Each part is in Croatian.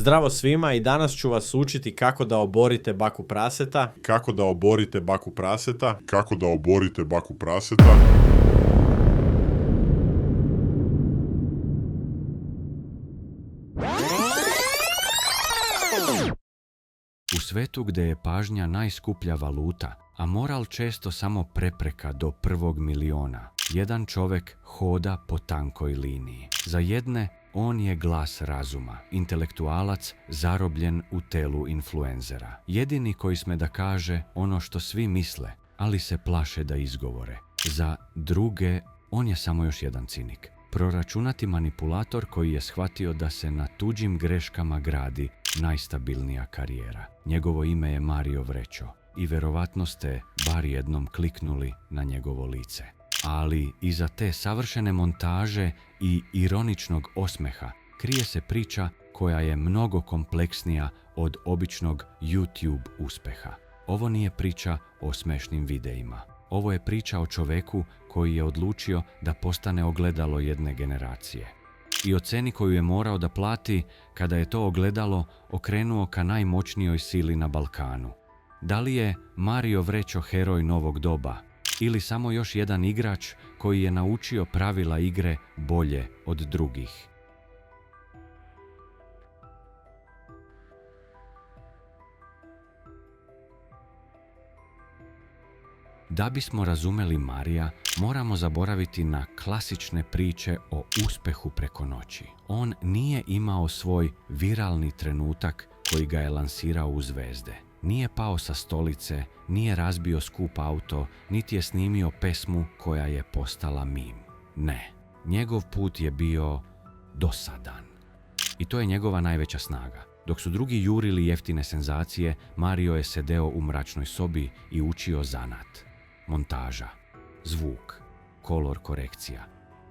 Zdravo svima i danas ću vas učiti kako da oborite baku praseta. Kako da oborite baku praseta. Kako da oborite baku praseta. U svetu gdje je pažnja najskuplja valuta, a moral često samo prepreka do prvog miliona, jedan čovjek hoda po tankoj liniji. Za jedne on je glas razuma, intelektualac zarobljen u telu influenzera. Jedini koji sme da kaže ono što svi misle, ali se plaše da izgovore. Za druge on je samo još jedan cinik. Proračunati manipulator koji je shvatio da se na tuđim greškama gradi najstabilnija karijera. Njegovo ime je Mario Vrećo i verovatno ste bar jednom kliknuli na njegovo lice. Ali iza te savršene montaže i ironičnog osmeha krije se priča koja je mnogo kompleksnija od običnog YouTube uspeha. Ovo nije priča o smešnim videima. Ovo je priča o čoveku koji je odlučio da postane ogledalo jedne generacije. I o ceni koju je morao da plati kada je to ogledalo okrenuo ka najmoćnijoj sili na Balkanu. Da li je Mario Vrećo heroj novog doba ili samo još jedan igrač koji je naučio pravila igre bolje od drugih? Da bismo razumeli Marija, moramo zaboraviti na klasične priče o uspehu preko noći. On nije imao svoj viralni trenutak koji ga je lansirao u zvezde. Nije pao sa stolice, nije razbio skup auto, niti je snimio pesmu koja je postala mim. Ne, njegov put je bio dosadan. I to je njegova najveća snaga. Dok su drugi jurili jeftine senzacije, Mario je sedeo u mračnoj sobi i učio zanat. Montaža, zvuk, kolor korekcija.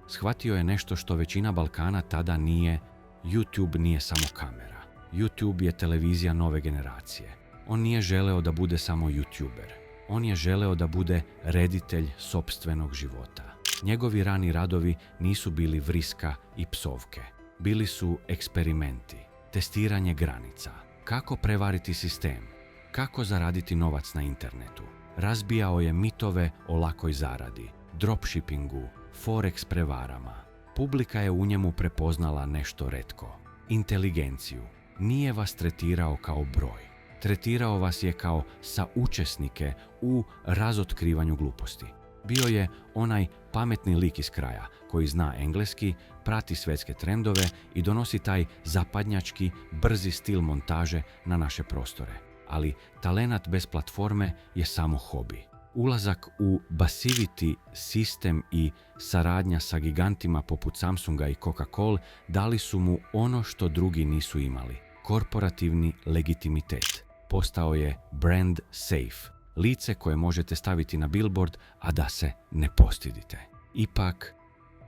Shvatio je nešto što većina Balkana tada nije. YouTube nije samo kamera. YouTube je televizija nove generacije. On nije želeo da bude samo YouTuber. On je želeo da bude reditelj sopstvenog života. Njegovi rani radovi nisu bili vriska i psovke. Bili su eksperimenti, testiranje granica, kako prevariti sistem, kako zaraditi novac na internetu. Razbijao je mitove o lakoj zaradi, dropshippingu, forex prevarama. Publika je u njemu prepoznala nešto retko. Inteligenciju. Nije vas tretirao kao broj. Tretirao vas je kao saučesnike u razotkrivanju gluposti. Bio je onaj pametni lik iz kraja koji zna engleski, prati svetske trendove i donosi taj zapadnjački, brzi stil montaže na naše prostore. Ali talenat bez platforme je samo hobi. Ulazak u basivity sistem i saradnja sa gigantima poput Samsunga i Coca-Cola dali su mu ono što drugi nisu imali. Korporativni legitimitet. Postao je brand safe. Lice koje možete staviti na billboard, a da se ne postidite. Ipak,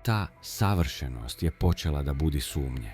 ta savršenost je počela da budi sumnje.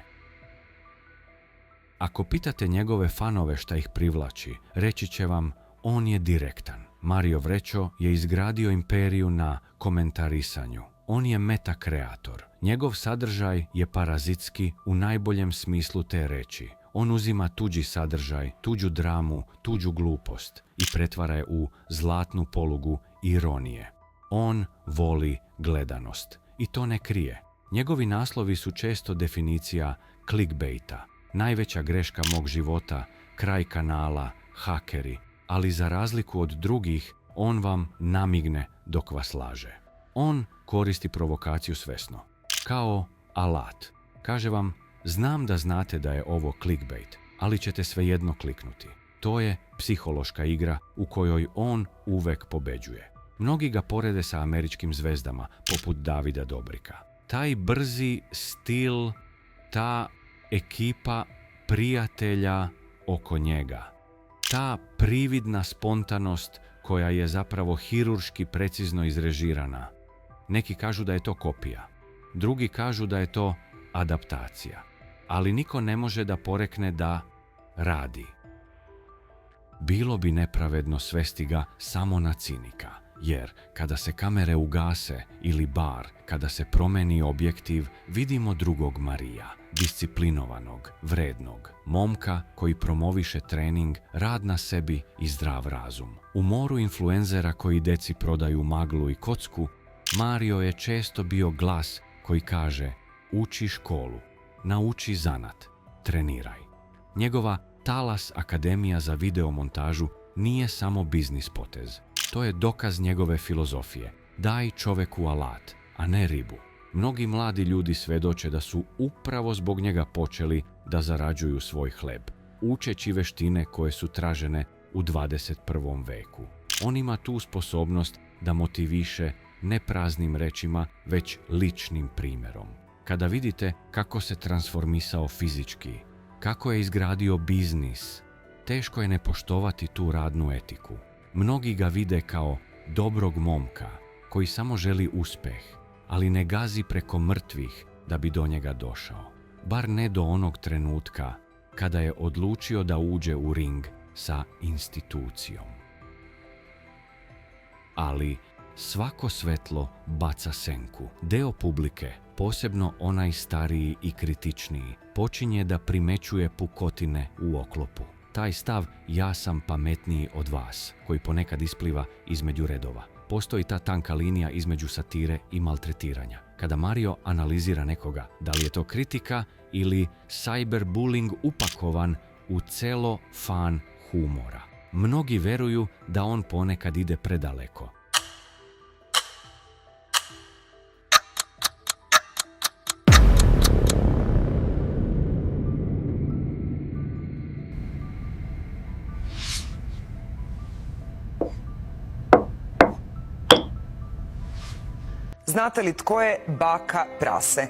Ako pitate njegove fanove šta ih privlači, reći će vam, on je direktan. Mario Vrećo je izgradio imperiju na komentarisanju. On je meta-kreator. Njegov sadržaj je parazitski u najboljem smislu te reči. On uzima tuđi sadržaj, tuđu dramu, tuđu glupost i pretvara je u zlatnu polugu ironije. On voli gledanost i to ne krije. Njegovi naslovi su često definicija clickbaita. Najveća greška mog života, kraj kanala, hakeri, ali za razliku od drugih, on vam namigne dok vas laže. On koristi provokaciju svesno, kao alat. Kaže vam, znam da znate da je ovo clickbait, ali ćete svejedno kliknuti. To je psihološka igra u kojoj on uvek pobeđuje. Mnogi ga porede sa američkim zvezdama, poput Davida Dobrika. Taj brzi stil, ta ekipa prijatelja oko njega. Ta prividna spontanost koja je zapravo hirurški precizno izrežirana. Neki kažu da je to kopija, drugi kažu da je to adaptacija, ali niko ne može da porekne da radi. Bilo bi nepravedno svesti ga samo na cinika, Jer kada se kamere ugase ili bar, kada se promeni objektiv, vidimo drugog Marija, disciplinovanog, vrednog, momka koji promoviše trening, rad na sebi i zdrav razum. U moru influenzera koji deci prodaju maglu i kocku, Mario je često bio glas koji kaže: uči školu, nauči zanat, treniraj. Njegova Talas Akademija za videomontažu nije samo biznis potez. To je dokaz njegove filozofije. Daj čoveku alat, a ne ribu. Mnogi mladi ljudi svedoče da su upravo zbog njega počeli da zarađuju svoj hleb, učeći veštine koje su tražene u 21. veku. On ima tu sposobnost da motiviše ne praznim rečima, već ličnim primjerom. Kada vidite kako se transformisao fizički, kako je izgradio biznis, teško je ne poštovati tu radnu etiku. Mnogi ga vide kao dobrog momka koji samo želi uspjeh, ali ne gazi preko mrtvih da bi do njega došao. Bar ne do onog trenutka kada je odlučio da uđe u ring sa institucijom. Ali svako svetlo baca senku. Deo publike, posebno onaj stariji i kritičniji, počinje da primećuje pukotine u oklopu. Taj stav "ja sam pametniji od vas", koji ponekad ispliva između redova. Postoji ta tanka linija između satire i maltretiranja. Kada Mario analizira nekoga, da li je to kritika ili cyberbullying upakovan u celofan humora. Mnogi veruju da on ponekad ide predaleko. Znate li tko je baka prase?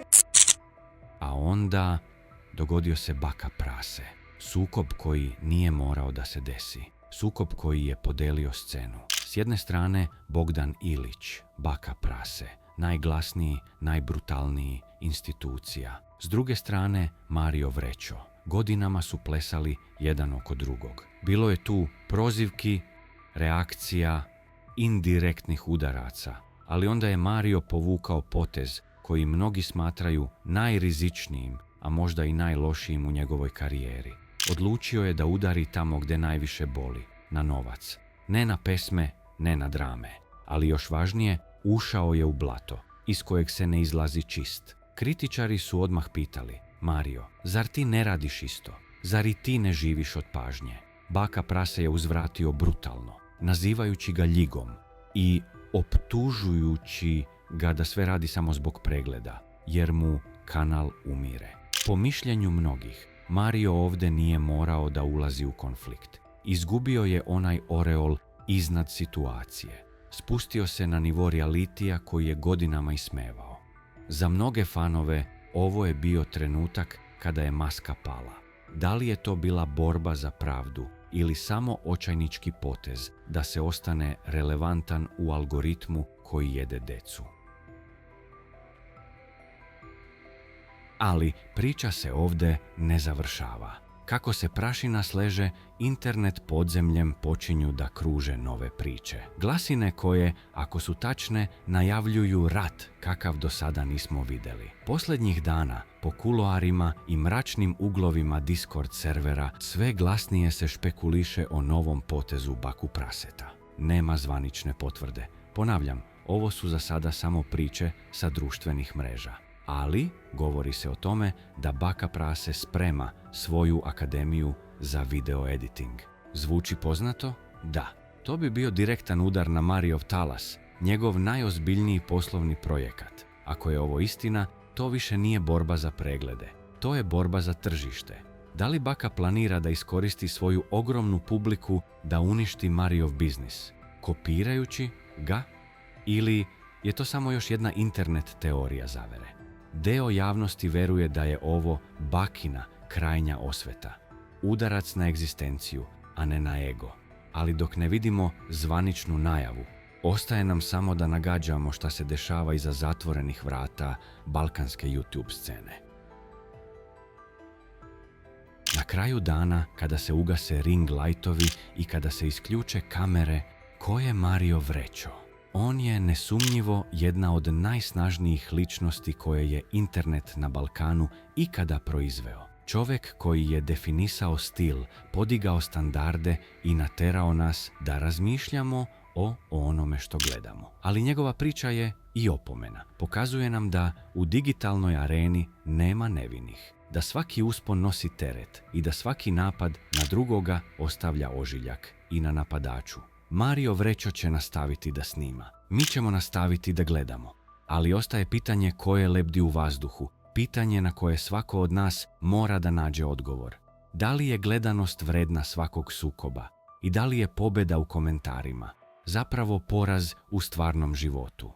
A onda dogodio se baka prase. Sukob koji nije morao da se desi. Sukob koji je podelio scenu. S jedne strane Bogdan Ilić, baka prase, najglasniji, najbrutalniji, institucija. S druge strane Mario Vrećo. Godinama su plesali jedan oko drugog. Bilo je tu prozivki, reakcija, indirektnih udaraca. Ali onda je Mario povukao potez koji mnogi smatraju najrizičnijim, a možda i najlošijim u njegovoj karijeri. Odlučio je da udari tamo gdje najviše boli, na novac. Ne na pesme, ne na drame. Ali još važnije, ušao je u blato, iz kojeg se ne izlazi čist. Kritičari su odmah pitali: Mario, zar ti ne radiš isto? Zar i ti ne živiš od pažnje? Baka prase je uzvratio brutalno, nazivajući ga ljigom i optužujući ga da sve radi samo zbog pregleda, jer mu kanal umire. Po mišljenju mnogih, Mario ovdje nije morao da ulazi u konflikt. Izgubio je onaj oreol iznad situacije. Spustio se na nivo realitija koji je godinama ismevao. Za mnoge fanove ovo je bio trenutak kada je maska pala. Da li je to bila borba za pravdu ili samo očajnički potez da se ostane relevantan u algoritmu koji jede decu? Ali priča se ovdje ne završava. Kako se prašina sleže, internet podzemljem počinju da kruže nove priče. Glasine koje, ako su tačne, najavljuju rat kakav do sada nismo vidjeli. Posljednjih dana, po kuloarima i mračnim uglovima Discord servera, sve glasnije se špekuliše o novom potezu baku praseta. Nema zvanične potvrde. Ponavljam, ovo su za sada samo priče sa društvenih mreža. Ali govori se o tome da baka prase sprema svoju akademiju za video editing. Zvuči poznato? Da. To bi bio direktan udar na Mariov Talas, njegov najozbiljniji poslovni projekat. Ako je ovo istina, to više nije borba za preglede. To je borba za tržište. Da li baka planira da iskoristi svoju ogromnu publiku da uništi Mariov biznis, kopirajući ga? Ili je to samo još jedna internet teorija zavere? Deo javnosti veruje da je ovo bakina krajnja osveta. Udarac na egzistenciju, a ne na ego. Ali dok ne vidimo zvaničnu najavu, ostaje nam samo da nagađamo šta se dešava iza zatvorenih vrata balkanske YouTube scene. Na kraju dana, kada se ugase ring lightovi i kada se isključe kamere, ko je Mario Vrećo? On je nesumnjivo jedna od najsnažnijih ličnosti koje je internet na Balkanu ikada proizveo. Čovjek koji je definisao stil, podigao standarde i naterao nas da razmišljamo o onome što gledamo. Ali njegova priča je i opomena. Pokazuje nam da u digitalnoj areni nema nevinih, da svaki uspon nosi teret i da svaki napad na drugoga ostavlja ožiljak i na napadaču. Mario Vrećo će nastaviti da snima. Mi ćemo nastaviti da gledamo. Ali ostaje pitanje koje lebdi u vazduhu, pitanje na koje svako od nas mora da nađe odgovor. Da li je gledanost vredna svakog sukoba i da li je pobjeda u komentarima zapravo poraz u stvarnom životu?